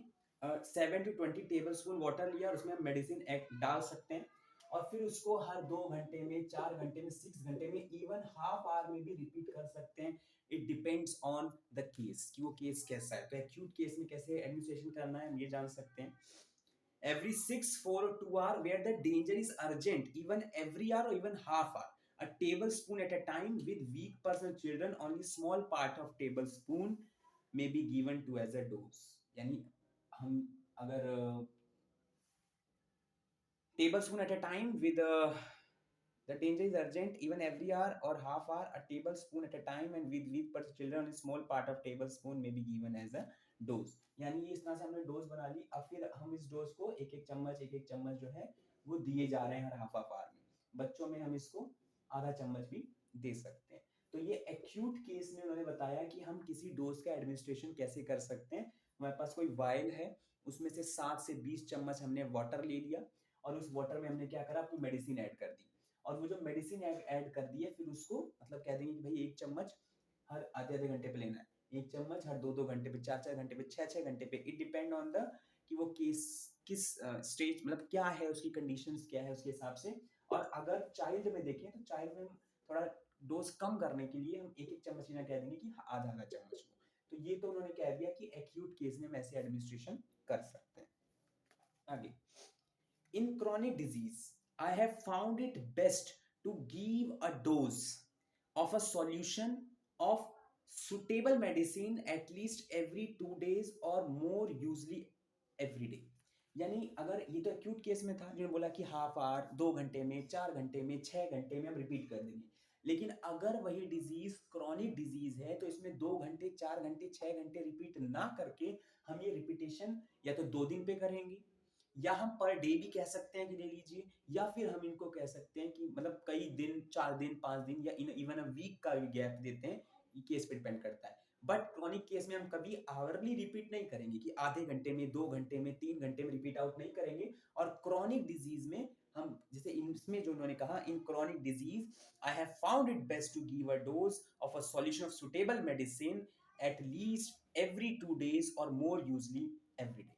7 to 20 टेबल स्पून वाटर लिया और उसमें हम मेडिसिन डाल सकते हैं और फिर उसको हर 2 घंटे में, 4 घंटे में, 6 घंटे में, इवन हाफ आवर में भी रिपीट कर सकते हैं। It depends on the case कि वो केस कैसा है। तो एक्यूट केस में कैसे एडमिनिस्ट्रेशन करना है हम ये जान सकते हैं। Every 6 4 or 2 hour where the danger is urgent, even every hour or even half hour, a tablespoon at a time with weak person children, only small part of tablespoon may be given to as a dose। यानी हम अगर tablespoon at a time with the danger is urgent, even every hour or half hour, a tablespoon at a time and with weak person children, only small part of tablespoon may be given as a dose. यानी इस तरह से हमने dose बना ली, अब फिर हम इस डोज को एक एक चम्मच जो है वो दिए जा रहे हैं हर हाफ आवर में। बच्चों में हम इसको आधा चम्मच भी दे सकते हैं। तो ये एक्यूट केस में उन्होंने बताया कि हम किसी डोज का एडमिनिस्ट्रेशन कैसे कर सकते हैं। हमारे पास कोई वायल है, उसमें से 7 से 20 चम्मच हमने वाटर ले लिया और उस वाटर में हमने क्या करा, अपनी मेडिसिन ऐड कर दी, और वो जो मेडिसिन ऐड कर दी है फिर उसको मतलब कह देंगे कि भाई 1 चम्मच हर आधे आधे घंटे पे लेना है, 1 चम्मच हर 2 घंटे पे, 4 घंटे पे, 6 घंटे पे। इट डिपेंड ऑन द कि वो केस किस स्टेज मतलब क्या है, उसकी कंडीशंस क्या है, उसके हिसाब से। और अगर चाइल्ड में देखें तो चाइल्ड में थोड़ा डोज कम करने के लिए हम एक एक चम्मच लेना कह देंगे कि आधा आधा चम्मच लो। तो ये तो उन्होंने कह दिया कि एक्यूट केस में हम ऐसे एडमिनिस्ट्रेशन कर सकते हैं। आगे, इन chronic disease I have found it best to give a dose of a solution of suitable medicine at least every 2 days or more, usually every day। यानी अगर ये तो एक्यूट केस में था, जिन्होंने बोला कि हाफ आवर, 2 घंटे में, 4 घंटे में, 6 घंटे में हम रिपीट कर देंगे। लेकिन अगर वही डिजीज क्रॉनिक डिजीज है तो इसमें 2 घंटे, 4 घंटे, 6 घंटे रिपीट ना करके हम ये रिपीटेशन या तो 2 दिन पे करेंगे, या हम पर डे भी कह सकते हैं कि ले लीजिए, या फिर हम इनको कह सकते हैं कि मतलब कई दिन, 4 दिन, 5 दिन, या इवन अ वीक का भी गैप देते हैं। ये केस पे डिपेंड करता है। बट क्रॉनिक केस में हम कभी आवरली रिपीट नहीं करेंगे कि आधे घंटे में, 2 घंटे में, 3 घंटे में रिपीट आउट नहीं करेंगे। और क्रॉनिक डिजीज में हम जैसे इसमें जो उन्होंने कहा, in chronic disease I have found it best to give a dose of a solution of suitable medicine at least every 2 days और मोर, यूजली एवरी डे।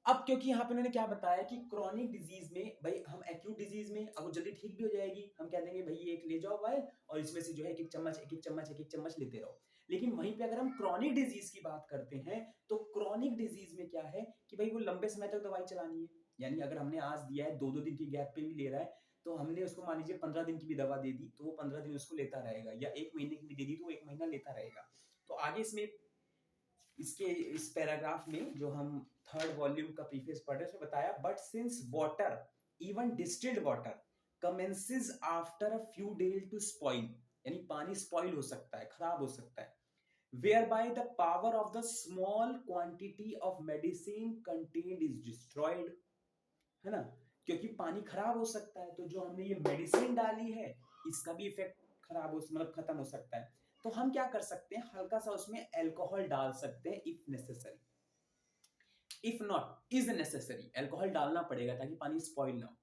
अब क्योंकि यहाँ पे उन्होंने क्या बताया कि क्रॉनिक डिजीज में भाई हम एक्यूट डिजीज में अब वो जल्दी ठीक भी हो जाएगी, हम कह देंगे भाई ये एक ले जाओ वायल और इसमें से जो है एक एक चम्मच, एक एक चम्मच, एक एक चम्मच लेते रहो। लेकिन वहीं पे अगर हम क्रॉनिक डिजीज की बात करते हैं तो क्रॉनिक डिजीज में क्या है कि भाई वो लंबे समय तक दवाई चलानी है। यानी अगर हमने आज दिया है, 2-2 दिन की गैप पे भी ले रहा है, तो हमने उसको मान लीजिए 15 दिन की भी दवा दे दी तो वो 15 दिन उसको लेता रहेगा, या 1 महीने की भी दे दी तो वो 1 महीना लेता रहेगा। तो आगे इसमें इसके इस पैराग्राफ में जो हम थर्ड वॉल्यूम का प्रीफेस पढ़ रहे हैं उसमें बताया, but since water, even distilled water, commences after a few days to spoil, यानी पानी स्पॉइल हो सकता है, खराब हो सकता है, whereby the power of the small quantity of medicine contained is destroyed, है ना। क्योंकि पानी खराब हो सकता है तो जो हमने ये मेडिसिन डाली है इसका भी इफेक्ट खराब हो मतलब खत्म हो सकता है। तो हम क्या कर सकते हैं, हल्का सा उसमें अल्कोहल डाल सकते हैं if necessary, if not is necessary, alcohol डालना पड़ेगा ताकि पानी स्पॉइल ना हो।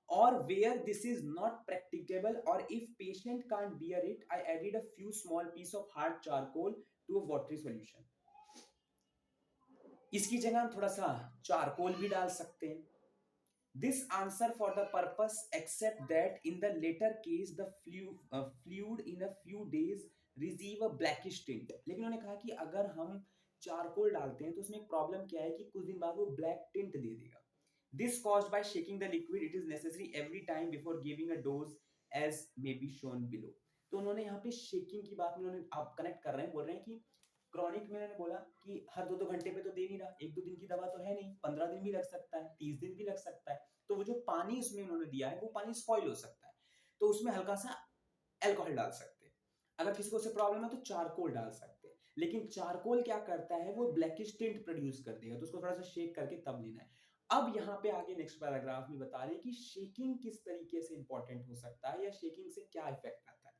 और where this is not practicable और if patient can't bear it, I added a few small piece of hard charcoal to a watery solution. इसकी जगह हम थोड़ा सा चारकोल भी डाल सकते हैं। This answer for the purpose except that in the later case the fluid in a few days receive a blackish tint। लेकिन उन्होंने कहा कि अगर हम चारकोल डालते हैं तो उसमें एक प्रॉब्लम क्या है कि कुछ दिन बाद वो ब्लैक टिंट दे देगा। This caused by shaking the liquid, it is necessary every time before giving a dose as may be shown below। तो उन्होंने यहाँ पे शेकिंग की बात में उन्होंने आप कनेक्ट कर रहे हैं, बोल रहे हैं कि क्रॉनिक में उन्होंने बोला कि हर 2-2 घंटे पे तो दे नहीं रहा, 1-2 दिन की दवा तो है नहीं, 15 दिन भी लग सकता है, 30 दिन भी लग सकता है। तो वो जो पानी उसमें उन्होंने दिया है वो पानी स्पॉइल हो सकता है, तो उसमें हल्का सा अल्कोहल डाल सकते हैं। अगर किसी को उससे प्रॉब्लम है तो चारकोल डाल सकते हैं। लेकिन चारकोल क्या करता है, वो ब्लैकिश टिंट प्रोड्यूस कर देगा, तो उसको थोड़ा सा शेक करके तब लेना है। अब यहाँ पे आगे नेक्स्ट पैराग्राफ में बता रहे हैं कि शेकिंग किस तरीके से इंपॉर्टेंट हो सकता है या शेकिंग से क्या इफेक्ट आता है।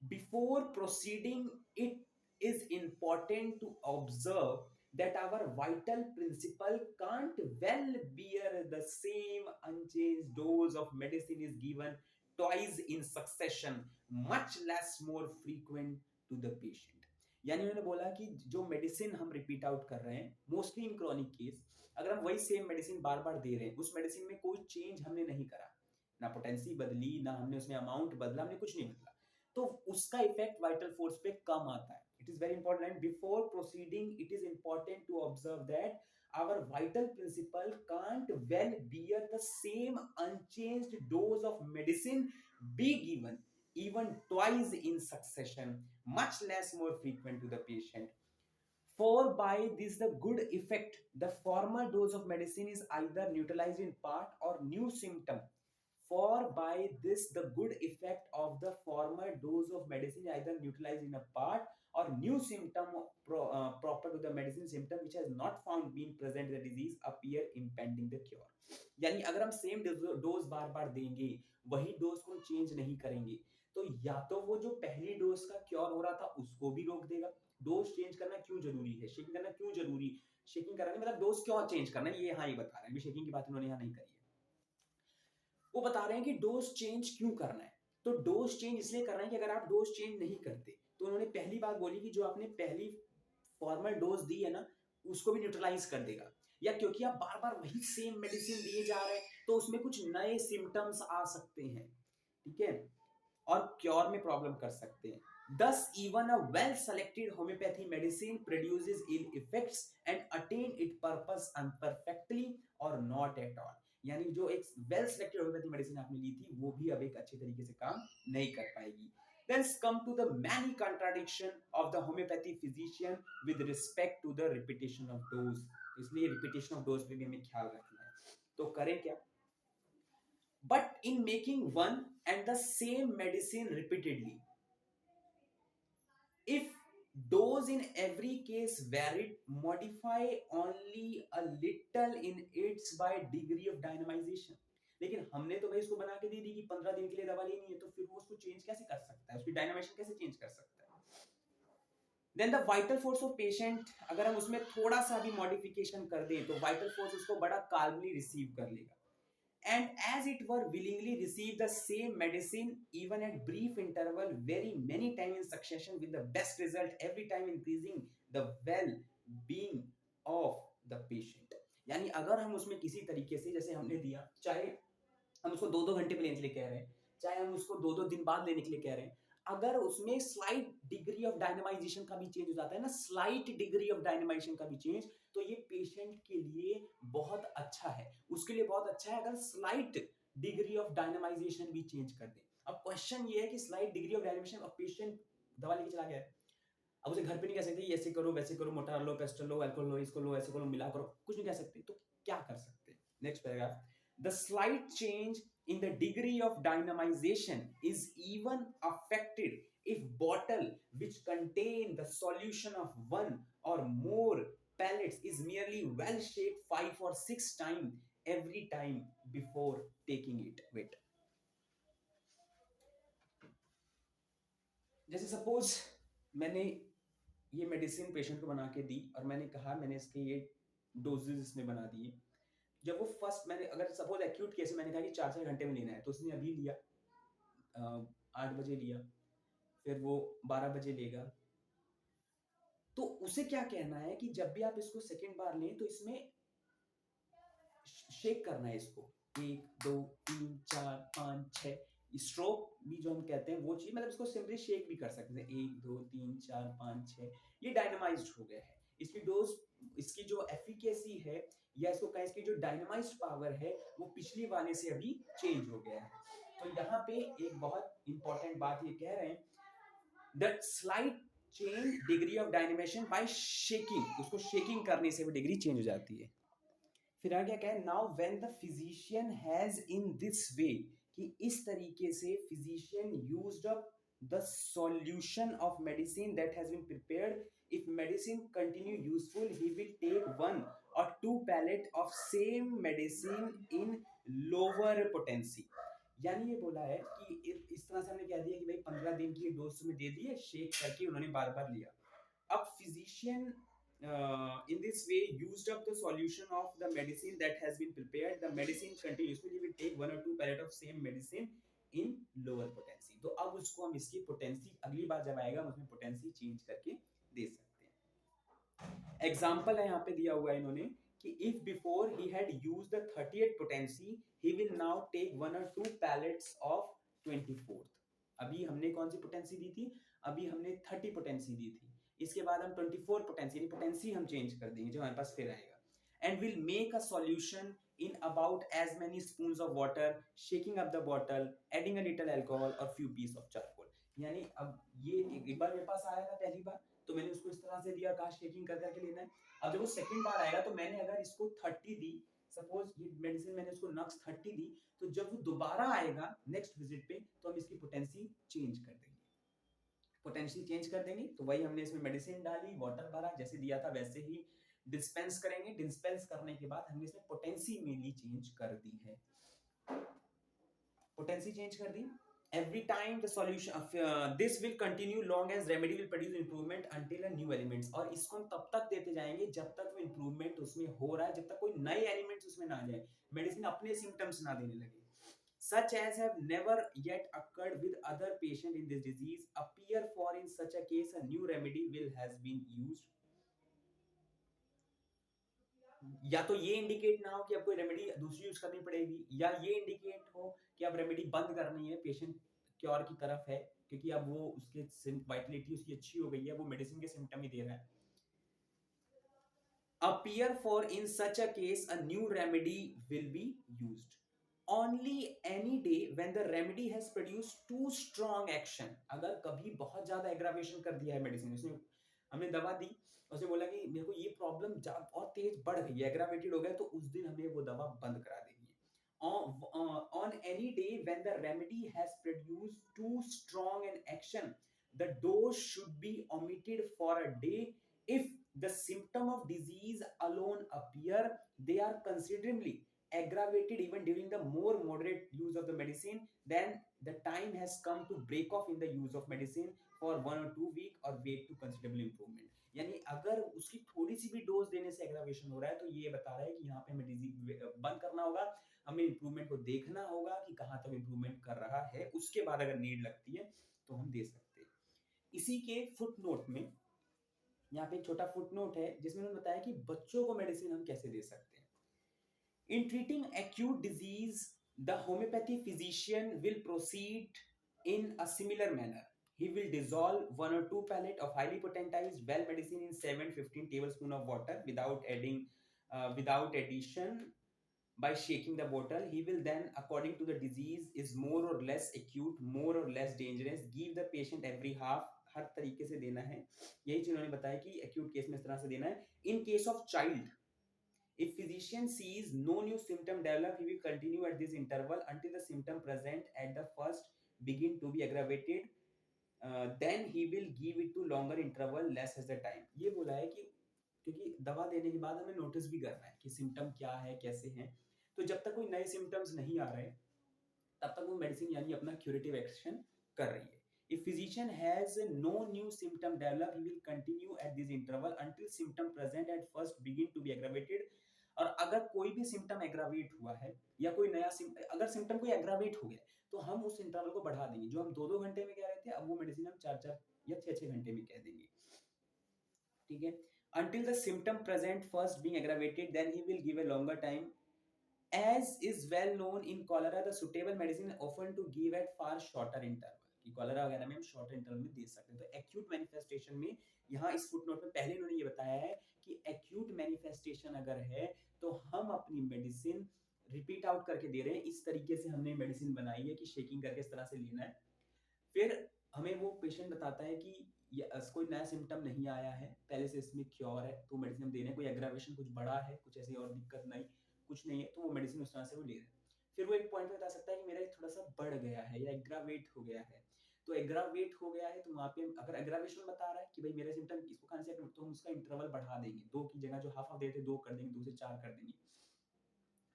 Before proceeding, it is important to observe that our vital principle can't well bear the same unchanged dose of medicine is given twice in succession, much less more frequent to the patient। यानी उन्होंने बोला कि जो medicine हम repeat out कर रहे हैं mostly in chronic case, अगर हम वही सेम मेडिसिन बार बार दे रहे हैं, उस मेडिसिन में कोई चेंज हमने नहीं करा, ना पोटेंसी बदली, ना हमने उसमें अमाउंट बदला, हमने कुछ नहीं बदला, तो उसका इफेक्ट वाइटल फोर्स पे कम आता है। It is very important, before proceeding it is important to observe that our vital principle can't well bear the same unchanged dose of medicine be given even twice in succession, much less more frequent to the patient, for by this the good effect the former dose of medicine is either neutralized in part or new symptom, for by this the good effect of the former dose of medicine either neutralized in a part or or new symptom proper to the medicine symptom which has not found been present in the disease appear impending the cure। यानी अगर हम same dose बार बार देंगे, वही dose को change नहीं करेंगे, तो या तो वो जो पहली डोज का क्योर हो रहा था उसको भी रोक देगा। डोज चेंज करना क्यों जरूरी है, शेकिंग करना क्यों जरूरी, शेकिंग कराने मतलब डोज क्यों चेंज करना है, ये यहाँ ही बता रहे हैं, शेकिंग की बात उन्होंने यहाँ नहीं करी है। वो बता रहे हैं कि डोज चेंज क्यों करना है। तो डोज चेंज इसलिए करना है कि अगर आप डोज चेंज नहीं करते, तो उन्होंने पहली बात बोली कि जो आपने पहली फॉर्मल डोज दी है ना, उसको भी न्यूट्रलाइज कर देगा, या क्योंकि आप बार बार वही सेम मेडिसिन दिए जा रहे हैं तो उसमें कुछ नए सिम्टम्स आ सकते हैं, ठीक है, और क्योर में प्रॉब्लम कर सकते हैं। Thus, even a well-selected homeopathy medicine produces ill effects and attain its purpose imperfectly or not at all। यानी जो एक वेल सेलेक्टेड होम्योपैथी मेडिसिन आपने ली थी वो भी अब एक अच्छे तरीके से काम नहीं कर पाएगी। Then come to the many contradiction of the homeopathy physician with respect to the repetition of dose। इसलिए repetition of dose पे भी हमें ख्याल रखना है। तो करें क्या? But in making one and the same medicine repeatedly, if dose in every case varied, modify only a little in its by degree of dynamization। लेकिन हमने तो भाई इसको बना के दे दी कि 15 दिन के लिए दवा लेनी है, तो फिर वो उसको चेंज कैसे कर सकता है, उसकी डायनामाइजेशन कैसे चेंज कर सकता है। Then the vital force of patient, अगर हम उसमें थोड़ा सा भी मॉडिफिकेशन कर दें तो वाइटल फोर्स उसको बड़ा काल्मली रिसीव कर लेगा, and as it were willingly receive the same medicine even at brief interval very many times in succession with the best result every time increasing the well being of the patient। यानी अगर हम उसमें किसी तरीके से, जैसे हमने दिया, चाहे हम उसको 2-2 घंटे पे लेने के लिए कह रहे हैं, चाहे हम उसको 2-2 दिन बाद लेने के लिए कह रहे हैं, अगर उसमें स्लाइट डिग्री ऑफ डायनामाइजेशन का भी चेंज हो जाता है ना, स्लाइट डिग्री ऑफ डायनामाइजेशन का भी चेंज, तो ये पेशेंट के लिए बहुत अच्छा है, उसके लिए बहुत अच्छा है अगर स्लाइट डिग्री ऑफ डायनामाइजेशन भी चेंज कर दे। अब क्वेश्चन ये है कि स्लाइट डिग्री ऑफ डायनामाइजेशन, अब पेशेंट दवा लेके चला गया है, अब उसे घर पे नहीं कह सकते ऐसे करो वैसे करो, मोटार लो, पेस्टल लो, अल्कोहल लो, इसको लो, ऐसे करो, मिला करो, कुछ नहीं कह सकते, तो क्या कर सकते हैं। Next paragraph, the slight change in the degree of dynamization is even affected if bottle which contain the solution of one or more pellets is merely well shaped 5 or 6 times every time before taking it। wait, जैसे suppose मैंने ये medicine patient को बना के दी और मैंने कहा मैंने इसके ये डोजेस इसमें बना दिए, जब वो फर्स्ट मैंने, अगर सपोज एक्यूट केस में मैंने कहा कि 4-4 घंटे में लेना है, तो उसने अभी लिया, 8 बजे लिया, फिर वो 12 बजे लेगा, तो उसे क्या कहना है कि जब भी आप इसको सेकेंड बार लें तो इसमें शेक करना है इसको, 1 2 3 4 5 6, स्ट्रोक भी जो हम कहते हैं वो चीज, मतलब इसको सिंपली शेक भी कर सकते हैं, 1 2 3 4 5 6, ये डायनामाइज्ड हो गया है। इसकी डोज, इसकी जो एफिकेसी है या इसको कहें इसकी जो डायनामाइज्ड पावर है वो पिछली वाले से अभी चेंज हो गया है। तो यहाँ पे एक बहुत इंपॉर्टेंट बात ये कह रहे हैं, that slight change degree of dynamization by shaking, उसको शेकिंग करने से वो डिग्री चेंज हो जाती है। फिर आगे क्या है, now when the physician has in this way, कि इस तरीके से physician used up the solution of medicine that has been prepared, if medicine continue useful he will take 1 or 2 pellet of same medicine in lower potency। यानी ये बोला है कि इस तरह से हमने कह दिया कि भाई 15 दिन की डोज में दे दिए, शेक करके उन्होंने बार बार लिया। अब physician in this way used up the solution of the medicine that has been prepared, the medicine continuously will take 1 or 2 pellet of same medicine in lower potency। तो अब उसको हम इसकी पोटेंसी अगली बार जब आएगा हम उसमें पोटेंसी चेंज करके दे सकते हैं। एग्जाम्पल है यहाँ पे दिया हुआ है इन्होंने कि if before he had used the 30th potency he will now take 1 or 2 pellets of 24th। अभी हमने कौन सी पोटेंसी दी थी, अभी हमने 30 पोटेंसी दी थी, इसके बाद हम 24 पोटेंसी हम चेंज कर देंगे जो हमारे पास फिर आएगा, and will make a solution in about as many spoons of water, shaking up the bottle, adding a little alcohol or few piece of charcoal। यानी अब ये एक बार मेरे पास आया था पहली बार तो मैंने उसको इस तरह से दिया, कहा शेकिंग कर करके लेना है। अब जब वो सेकंड बार आएगा तो मैंने अगर इसको 30 दी, सपोज ये मेडिसिन मैंने उसको नक्स 30 दी, तो जब वो दोबारा आएगा नेक्स्ट विजिट पे तो हम इसकी पोटेंसी चेंज कर देंगे। पोटेंशियल चेंज कर देंगे, तो वही हमने इसमें मेडिसिन डाली, वाटर भरा, जैसे दिया था वैसे ही डिस्पेंस करेंगे। डिस्पेंस करने के बाद हमने इसमें पोटेंसी मेनली चेंज कर दी है, पोटेंसी चेंज कर दी। Every time the solution this will continue long as remedy will produce improvement until a new elements, और इसको हम तब तक देते जाएंगे जब तक वो improvement उसमें हो रहा है, जब तक कोई नए elements उसमें ना आ जाए, मेडिसिन अपने symptoms ना देने लगे। Such as have never yet occurred with other patient in this disease appear, for in such a case a new remedy will has been used। या तो ये इंडिकेट ना हो कि अब कोई रेमेडी दूसरी यूज करनी पड़ेगी, या ये इंडिकेट हो कि अब रेमेडी बंद करनी है, पेशेंट क्योर की तरफ है, क्योंकि अब वो उसके वाइटलिटी उसकी अच्छी हो गई है, वो मेडिसिन के सिम्टम ही दे रहा है। appear, for in such a case a new remedy will be used only any day when the remedy has produced too strong action। अगर कभी बहुत ज्यादा एग्रावेशन कर दिया है मेडिसिन, उसने हमने दवा दी, उसने बोला कि मेरे को ये प्रॉब्लम बहुत तेज बढ़ गई है, एग्रावेटेड हो गया, तो उस दिन हमें वो दवा बंद करा देनी है। On any day when the remedy has produced too strong an action, the dose should be omitted for a day if the symptom of disease alone appear, they are considerably aggravated even during the more moderate use of the medicine, then the time has come to break off in the use of medicine for 1 or 2 week or wait to considerable improvement। यानी अगर उसकी थोड़ी सी भी dose देने से aggravation हो रहा है, तो ये बता रहा है कि यहाँ पे हमें डिजीज बंद करना होगा, हमें इंप्रूवमेंट को देखना होगा कि कहाँ तक इंप्रूवमेंट कर रहा है, उसके बाद अगर नीड लगती है तो हम दे सकते हैं। इसी के फुट नोट में यहाँ पे एक छोटा फुट नोट है जिसमें उन्होंने बताया कि बच्चों को मेडिसिन हम कैसे दे सकते हैं। इन treating acute disease the homeopathy physician will proceed in a similar manner. He will dissolve 1 or 2 pellet of highly potentized well medicine in 7-15 tablespoon of water without addition by shaking the bottle. He will then, according to the disease is more or less acute, more or less dangerous, give the patient every half। हर तरीके से देना है, यही चीज उन्होंने बताया कि acute case में इस तरह से देना है। In case of child, if physician sees no new symptom develop, he will continue at this interval until the symptom present at the first begin to be aggravated, then he will give it to longer interval less as the time। ये बोला है कि क्योंकि दवा देने के बाद हमें नोटिस भी करना है कि सिम्टम क्या है, कैसे हैं, तो जब तक कोई नए सिम्टम्स नहीं आ रहे तब तक वो मेडिसिन यानी अपना क्यूरेटिव एक्शन कर रही है। If physician has no new symptom develop, he will continue at this interval until symptom present at first begin to be aggravated। और अगर कोई भी सिम्टम एग्रावेट हुआ है या कोई नया अगर सिम्टम कोई एग्रावेट हो गया, तो हम उस इंटरवल को बढ़ा देंगे। जो हम 2-2 घंटे में कह रहे थे, अब वो मेडिसिन हम 4-4 या 6-6 घंटे में कह देंगे। ठीक है, until the symptom present first being aggravated, then he will give a longer time। As is well known in cholera, the suitable medicine often to give at far shorter interval। कि cholera वगैरह में हम shorter interval में दे सकते हैं। तो acute manifestation में यहाँ इस फुटनोट में पहले इन्होंने ये बताया है कि एक्यूट मैनिफेस्टेशन अगर है तो हम अपनी मेडिसिन रिपीट आउट करके दे रहे हैं। इस तरीके से हमने मेडिसिन बनाई है कि शेकिंग करके इस तरह से लेना है। फिर हमें वो पेशेंट बताता है कि कोई नया सिम्टम नहीं आया है, पहले से इसमें क्योर है, तो मेडिसिन हम दे रहे हैं। कोई एग्रावेशन कुछ बड़ा है, कुछ ऐसी और दिक्कत नहीं, कुछ नहीं है, तो वो मेडिसिन उस तरह से वो ले रहे हैं। फिर वो एक पॉइंट पे बता सकता है कि मेरा थोड़ा सा बढ़ गया है या एग्रावेट हो गया है। तो एग्रावेट हो गया है तो वहाँ पे अगर एग्रावेशन बता रहा है कि भाई मेरा सिम्टम इसको खाने से, तो हम उसका इंटरवल बढ़ा देंगे, 2 की जगह जो हाफ देते 2 कर देंगे, 2 से 4 कर देंगे।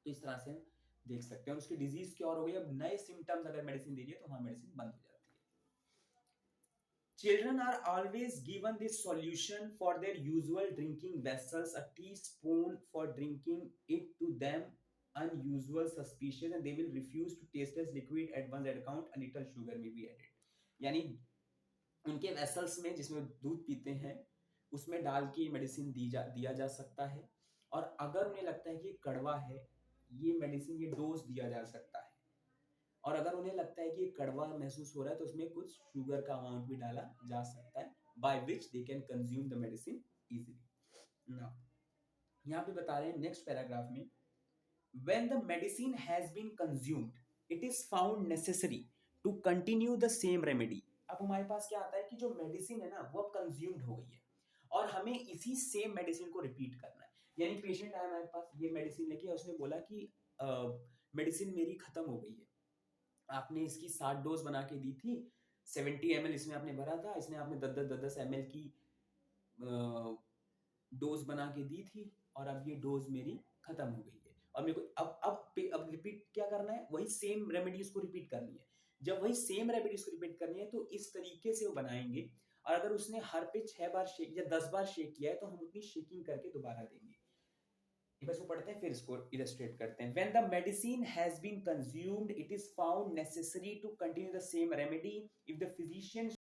तो इस तरह से हम देख सकते हैं। और उसकी डिजीज क्योर हो गई, अब नए सिम्टम्स अगर मेडिसिन दे रही है तो वहाँ मेडिसिन बंद हो जाती है। Children are always given this solution for their usual drinking vessels, a teaspoon for drinking it to them unusual suspicious, and they will refuse to taste as liquid at one's account, a little sugar may be added। यानी उनके vessels में जिसमें दूध पीते हैं उसमें डाल के मेडिसिन दिया जा सकता है, और अगर उन्हें लगता है कि कड़वा है, ये मेडिसिन ये डोज दिया जा सकता है। और अगर उन्हें लगता है कि कड़वा महसूस हो रहा है तो उसमें कुछ शुगर का अमाउंट भी डाला जा सकता है, by which they can consume the medicine easily. Now यहाँ पे बता रहे हैं नेक्स्ट पैराग्राफ में, when the medicine has been consumed it is found necessary to continue the same remedy. अब हमारे पास क्या आता है कि जो मेडिसिन है ना वो अब कंज्यूम्ड हो गई है और हमें इसी सेम मेडिसिन को रिपीट करना है। यानी पेशेंट आया हमारे पास ये मेडिसिन लेके, उसने बोला कि मेडिसिन मेरी खत्म हो गई है, आपने इसकी 60 डोज बना के दी थी, 70 ml इसमें आपने भरा था, इसमें आपने 10-10 ml की डोज बना के दी थी और अब ये डोज मेरी खत्म हो गई है और मेरे को अब रिपीट क्या करना है, वही सेम रेमेडीज को रिपीट करनी है। जब वही सेम रेमेडीज को रिपीट करनी है तो इस तरीके से वो बनाएंगे और अगर उसने हर पे 6 बार शेक या 10 बार शेक किया है तो हम उतनी शेकिंग करके दोबारा देंगे। बस वो पढ़ते हैं फिर इसको इलस्ट्रेट करते हैं। When the medicine has been consumed, it is found necessary to continue the same remedy if the physician